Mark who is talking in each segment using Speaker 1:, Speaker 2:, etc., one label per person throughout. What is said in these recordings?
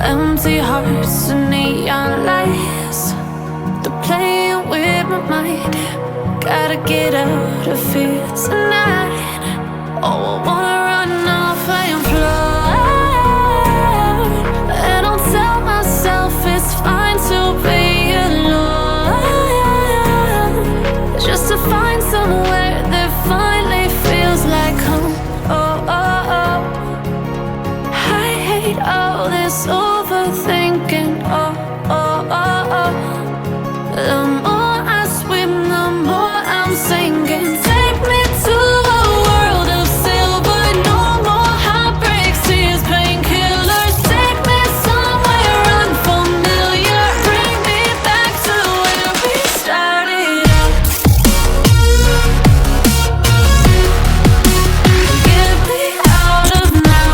Speaker 1: Empty hearts and neon lights, they're playing with my mind. Gotta get out of here tonight. Oh, I wanna run off and fly. And I'll tell myself it's fine to be alone, just to find somewhere that finally feels like home. Oh, oh, oh. I hate all this overthinking. Oh, oh, oh, oh. The more I swim, the more I'm sinking. Take me to a world of silver. No more heartbreaks, tears, painkillers. Take me somewhere unfamiliar. Bring me back to where we started out. Get me out of now,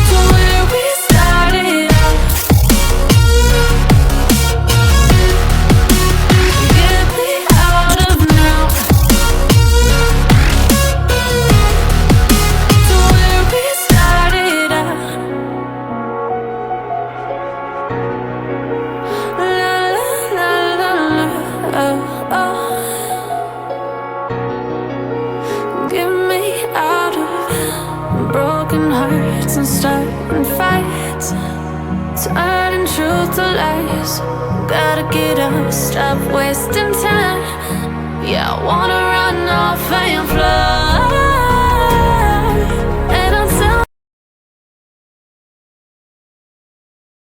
Speaker 1: to where we started out. Get me out of now, to where we started out. La la la la la, oh, oh. Get me out of broken hearts and starting fights, turning truth to lies. Gotta get up, stop wasting time. Yeah, I wanna run off and fly.